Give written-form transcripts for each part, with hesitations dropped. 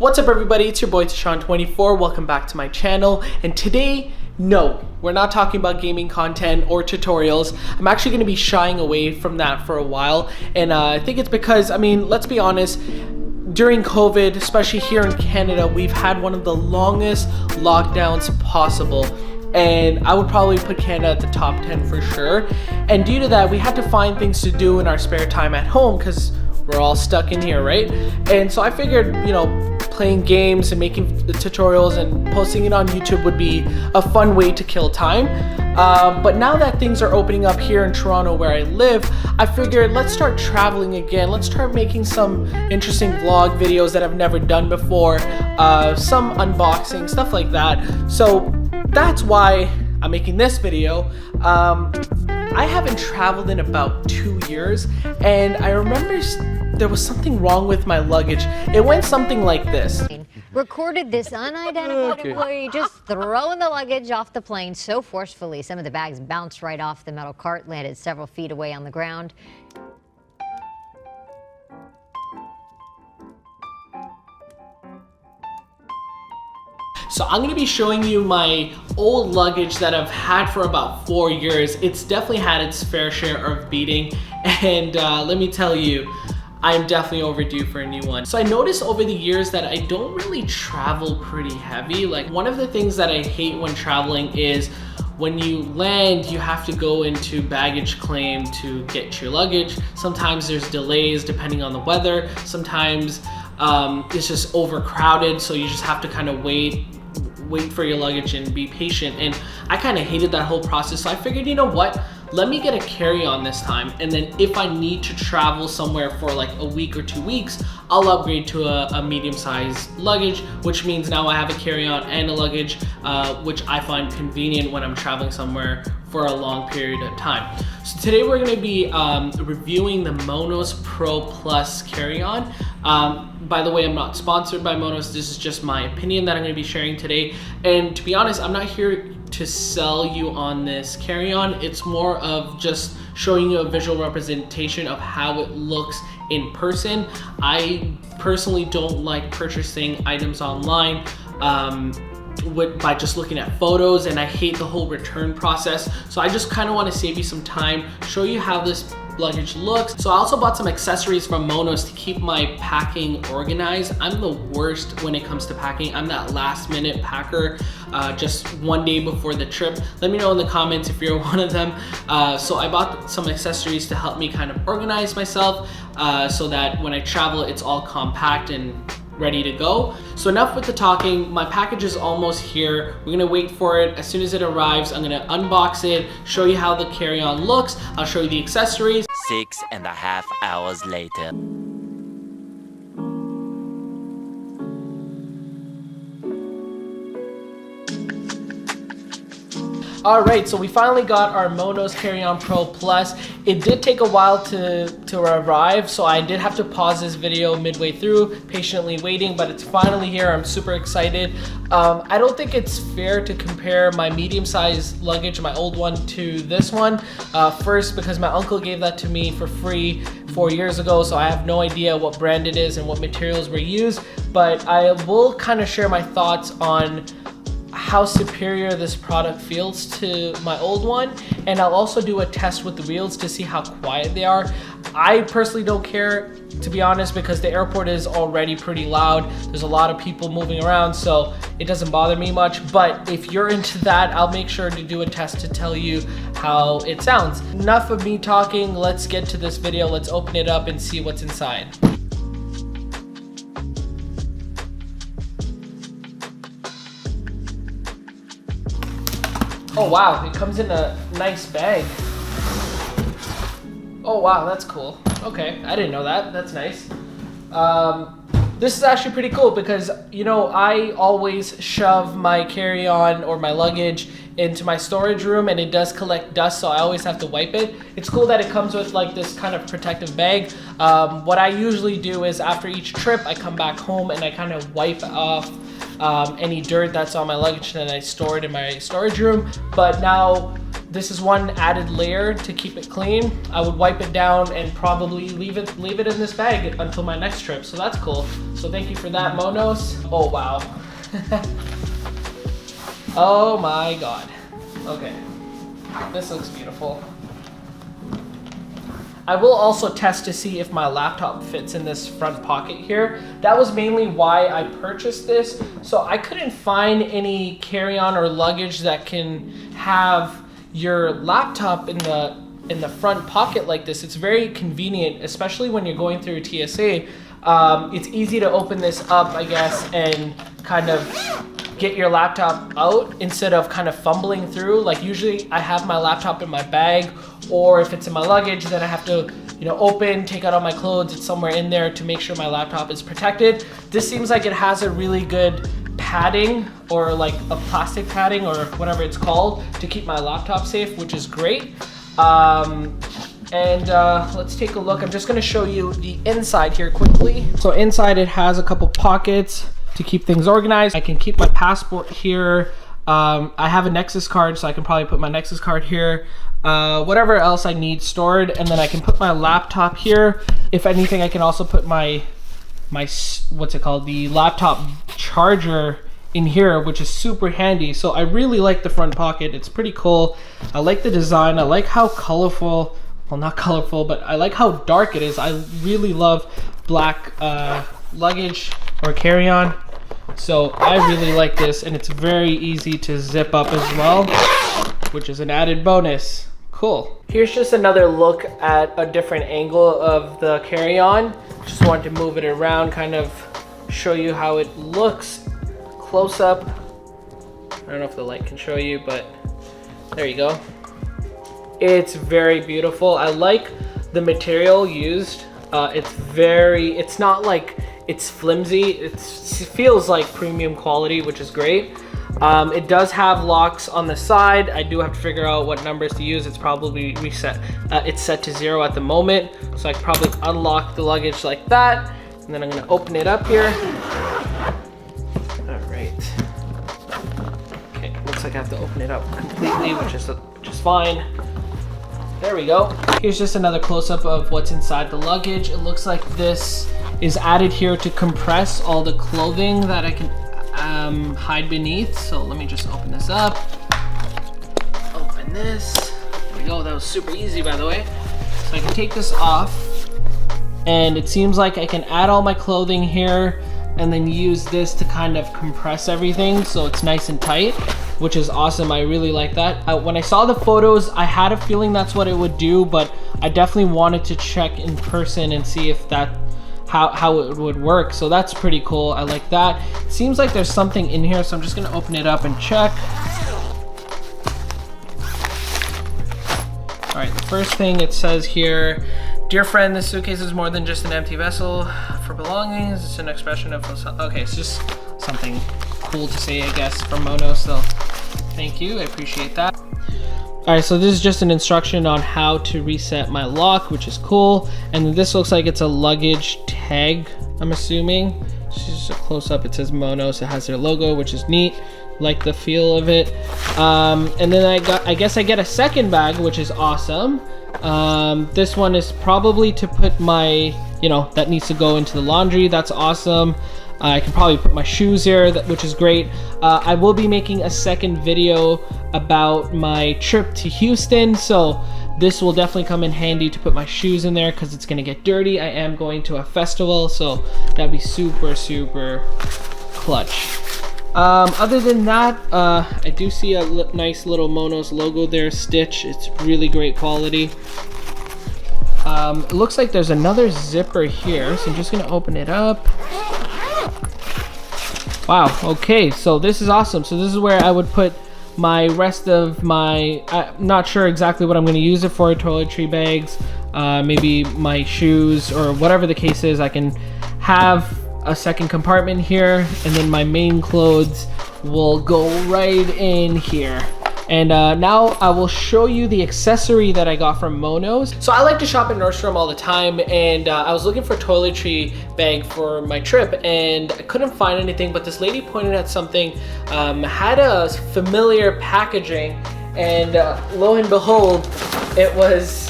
What's up everybody, it's your boy Tashawn24. Welcome back to my channel, and today, no, we're not talking about gaming content or tutorials. I'm actually going to be shying away from that for a while, and I think it's because, let's be honest, during COVID, especially here in Canada, we've had one of the longest lockdowns possible. And I would probably put Canada at the top 10 for sure. And due to that, we had to find things to do in our spare time at home because we're all stuck in here, right? And so I figured, playing games and making tutorials and posting it on YouTube would be a fun way to kill time. But now that things are opening up here in Toronto where I live, I figured let's start traveling again. Let's start making some interesting vlog videos that I've never done before, some unboxing, stuff like that. So that's why I'm making this video. I haven't traveled in about 2 years, and I remember there was something wrong with my luggage. It went something like this. Recorded this unidentified employee just throwing the luggage off the plane so forcefully. Some of the bags bounced right off the metal cart, landed several feet away on the ground. So I'm gonna be showing you my old luggage that I've had for about 4 years. It's definitely had its fair share of beating, and let me tell you, I'm definitely overdue for a new one. So I noticed over the years that I don't really travel pretty heavy. Like, one of the things that I hate when traveling is when you land, you have to go into baggage claim to get your luggage. Sometimes there's delays depending on the weather. Sometimes it's just overcrowded, so you just have to kind of wait for your luggage and be patient. And I kind of hated that whole process. So I figured, you know what? Let me get a carry-on this time, and then if I need to travel somewhere for like a week or 2 weeks, I'll upgrade to a medium-sized luggage, which means now I have a carry-on and a luggage, which I find convenient when I'm traveling somewhere for a long period of time. So today we're going to be reviewing the Monos Pro Plus carry-on. By the way, I'm not sponsored by Monos. This is just my opinion that I'm going to be sharing today. And to be honest, I'm not here to sell you on this carry-on. It's more of just showing you a visual representation of how it looks in person. I personally don't like purchasing items online by just looking at photos, and I hate the whole return process. So I just kind of want to save you some time, show you how this luggage looks. So I also bought some accessories from Monos to keep my packing organized. I'm the worst when it comes to packing. I'm that last minute packer, just one day before the trip. Let me know in the comments if you're one of them. So I bought some accessories to help me kind of organize myself, so that when I travel, it's all compact and ready to go. So enough with the talking. My package is almost here. We're gonna wait for it. As soon as it arrives, I'm gonna unbox it, show you how the carry-on looks. I'll show you the accessories. 6.5 hours later. Alright, so we finally got our Monos Carry-On Pro Plus. It did take a while to arrive, so I did have to pause this video midway through, patiently waiting, but it's finally here. I'm super excited. I don't think it's fair to compare my medium-sized luggage, my old one, to this one. First, because my uncle gave that to me for free 4 years ago, so I have no idea what brand it is and what materials were used, but I will kind of share my thoughts on how superior this product feels to my old one, and I'll also do a test with the wheels to see how quiet they are. I personally don't care, to be honest, because the airport is already pretty loud. There's a lot of people moving around, so it doesn't bother me much. But if you're into that, I'll make sure to do a test to tell you how it sounds. Enough of me talking, let's get to this video. Let's open it up and see what's inside. Oh wow, it comes in a nice bag. Oh wow, that's cool. Okay, I didn't know that. That's nice. This is actually pretty cool because, I always shove my carry-on or my luggage into my storage room, and it does collect dust, so I always have to wipe it. It's cool that it comes with like this kind of protective bag. What I usually do is after each trip, I come back home and I kind of wipe off any dirt that's on my luggage, and then I store it in my storage room. But now this is one added layer to keep it clean. I would wipe it down and probably leave it in this bag until my next trip. So that's cool. So thank you for that, Monos. Oh, wow. Oh my God. Okay, this looks beautiful. I will also test to see if my laptop fits in this front pocket here. That was mainly why I purchased this. So I couldn't find any carry-on or luggage that can have your laptop in the front pocket like this. It's very convenient, especially when you're going through TSA. It's easy to open this up, I guess, and kind of get your laptop out instead of kind of fumbling through. Like usually I have my laptop in my bag, or if it's in my luggage, then I have to, you know, open, take out all my clothes. It's somewhere in there to make sure my laptop is protected. This seems like it has a really good padding, or like a plastic padding or whatever it's called, to keep my laptop safe, which is great. Let's take a look. I'm just gonna show you the inside here quickly. So inside it has a couple pockets to keep things organized. I can keep my passport here. I have a Nexus card, so I can probably put my Nexus card here. Whatever else I need stored, and then I can put my laptop here. If anything, I can also put my what's it called, the laptop charger in here, which is super handy. So I really like the front pocket. It's pretty cool. I like the design. I like how colorful, well, not colorful, but I like how dark it is. I really love black luggage or carry-on. So I really like this, and it's very easy to zip up as well, which is an added bonus. Cool. Here's just another look at a different angle of the carry-on. Just wanted to move it around, kind of show you how it looks close up. I don't know if the light can show you, but there you go. It's very beautiful. I like the material used. It's not like it's flimsy. It feels like premium quality, which is great. It does have locks on the side. I do have to figure out what numbers to use. It's probably reset. It's set to 0 at the moment. So I can probably unlock the luggage like that. And then I'm gonna open it up here. All right. Okay, looks like I have to open it up completely, which is fine. There we go. Here's just another close-up of what's inside the luggage. It looks like this is added here to compress all the clothing that I can hide beneath. So let me just open this up. Open this. There we go. That was super easy, by the way. So I can take this off, and it seems like I can add all my clothing here and then use this to kind of compress everything so it's nice and tight, which is awesome. I really like that. When I saw the photos, I had a feeling that's what it would do, but I definitely wanted to check in person and see if that how it would work. So that's pretty cool. I like that. It seems like there's something in here, so I'm just gonna open it up and check. All right, the first thing it says here: dear friend, this suitcase is more than just an empty vessel for belongings. It's an expression of, okay, it's just something cool to say, I guess, from Mono. So thank you, I appreciate that. All right, so this is just an instruction on how to reset my lock, which is cool. And this looks like it's a luggage tag, I'm assuming. This is just a close up. It says Mono, so it has their logo, which is neat. Like the feel of it. And then I guess I get a second bag, which is awesome. This one is probably to put my, that needs to go into the laundry. That's awesome. I can probably put my shoes here, which is great. I will be making a second video about my trip to Houston, so this will definitely come in handy to put my shoes in there because it's gonna get dirty. I am going to a festival, so that'd be super, super clutch. Other than that, I do see a nice little Monos logo there, stitch. It's really great quality. It looks like there's another zipper here, so I'm just gonna open it up. Wow, okay, so this is awesome. So this is where I would put my rest of my, I'm not sure exactly what I'm gonna use it for, toiletry bags, maybe my shoes, or whatever the case is. I can have a second compartment here, and then my main clothes will go right in here. And now I will show you the accessory that I got from Monos. So I like to shop at Nordstrom all the time, and I was looking for a toiletry bag for my trip, and I couldn't find anything, but this lady pointed at something, had a familiar packaging, and lo and behold, it was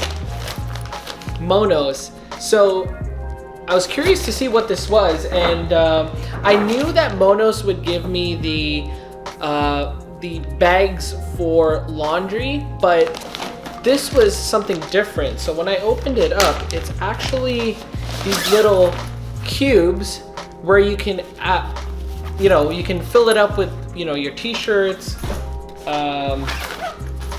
Monos. So I was curious to see what this was, and I knew that Monos would give me the bags for laundry, but this was something different. So when I opened it up, it's actually these little cubes where you can, you can fill it up with, your t-shirts,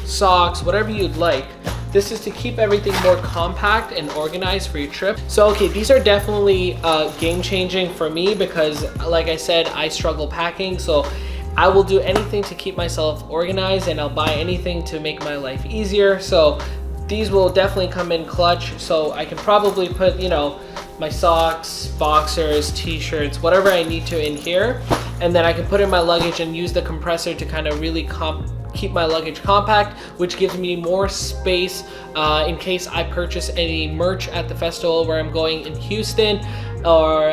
socks, whatever you'd like. This is to keep everything more compact and organized for your trip. So, okay, these are definitely game-changing for me because, like I said, I struggle packing. So I will do anything to keep myself organized, and I'll buy anything to make my life easier. So these will definitely come in clutch. So I can probably put, my socks, boxers, t-shirts, whatever I need to in here. And then I can put in my luggage and use the compressor to kind of really keep my luggage compact, which gives me more space in case I purchase any merch at the festival where I'm going in Houston, or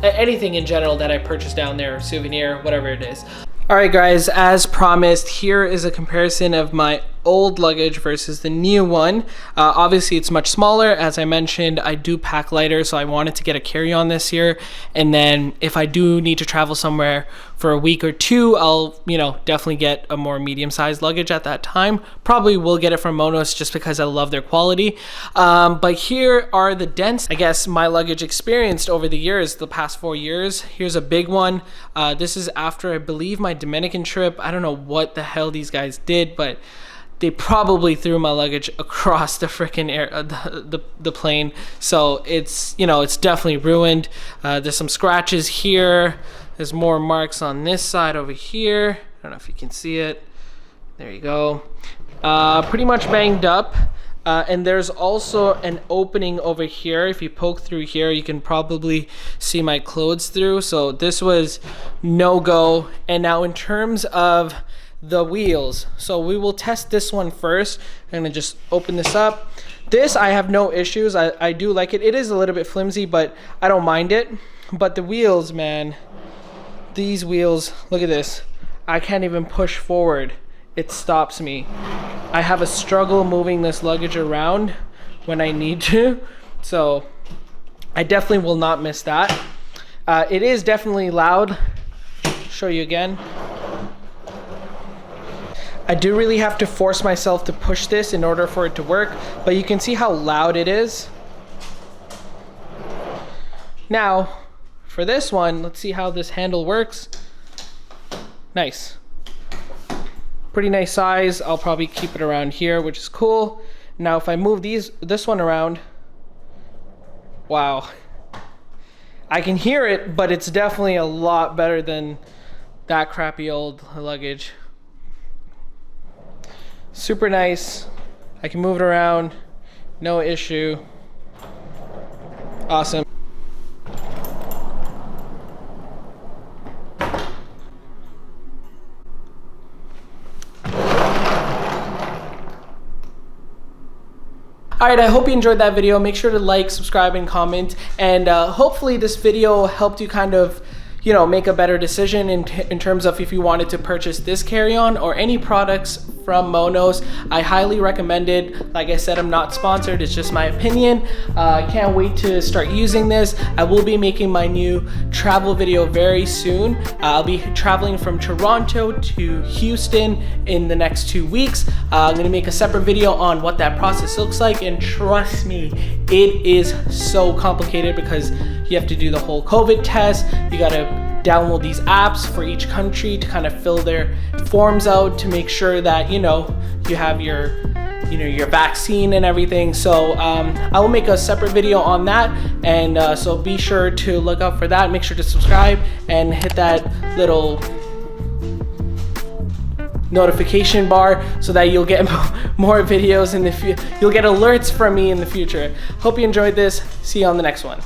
anything in general that I purchase down there, souvenir, whatever it is. All right, guys, as promised, here is a comparison of my old luggage versus the new one. Obviously, it's much smaller. As I mentioned, I do pack lighter, so I wanted to get a carry-on this year. And then if I do need to travel somewhere for a week or two, I'll, definitely get a more medium-sized luggage at that time. Probably will get it from Monos just because I love their quality. But here are the dents, I guess, my luggage experienced over the years, the past 4 years. Here's a big one. This is after, I believe, my Dominican trip. I don't know what the hell these guys did, but they probably threw my luggage across the freaking air, the plane. So it's, it's definitely ruined. There's some scratches here. There's more marks on this side over here. I don't know if you can see it. There you go. Pretty much banged up. And there's also an opening over here. If you poke through here, you can probably see my clothes through. So this was no go. And now in terms of the wheels, so we will test this one first. I'm gonna just open this up. This, I have no issues. I do like it. It is a little bit flimsy, but I don't mind it. But the wheels, man, these wheels, look at this. I can't even push forward. It stops me. I have a struggle moving this luggage around when I need to. So I definitely will not miss that. It is definitely loud. Show you again. I do really have to force myself to push this in order for it to work, but you can see how loud it is. Now, for this one, let's see how this handle works. Nice. Pretty nice size. I'll probably keep it around here, which is cool. Now, if I move this one around, wow. I can hear it, but it's definitely a lot better than that crappy old luggage. Super nice. I can move it around, no issue. Awesome. Alright, I hope you enjoyed that video. Make sure to like, subscribe, and comment. And hopefully this video helped you kind of, make a better decision in terms of if you wanted to purchase this carry-on or any products from Monos. I highly recommend it. Like I said, I'm not sponsored. It's just my opinion. I can't wait to start using this. I will be making my new travel video very soon. I'll be traveling from Toronto to Houston in the next 2 weeks. I'm going to make a separate video on what that process looks like. And trust me, it is so complicated because you have to do the whole COVID test. You got to download these apps for each country to kind of fill their forms out to make sure that you have your your vaccine and everything. So I will make a separate video on that, and so be sure to look out for that. Make sure to subscribe and hit that little notification bar so that you'll get more videos in the future. You'll get alerts from me in the future. Hope you enjoyed this. See you on the next one.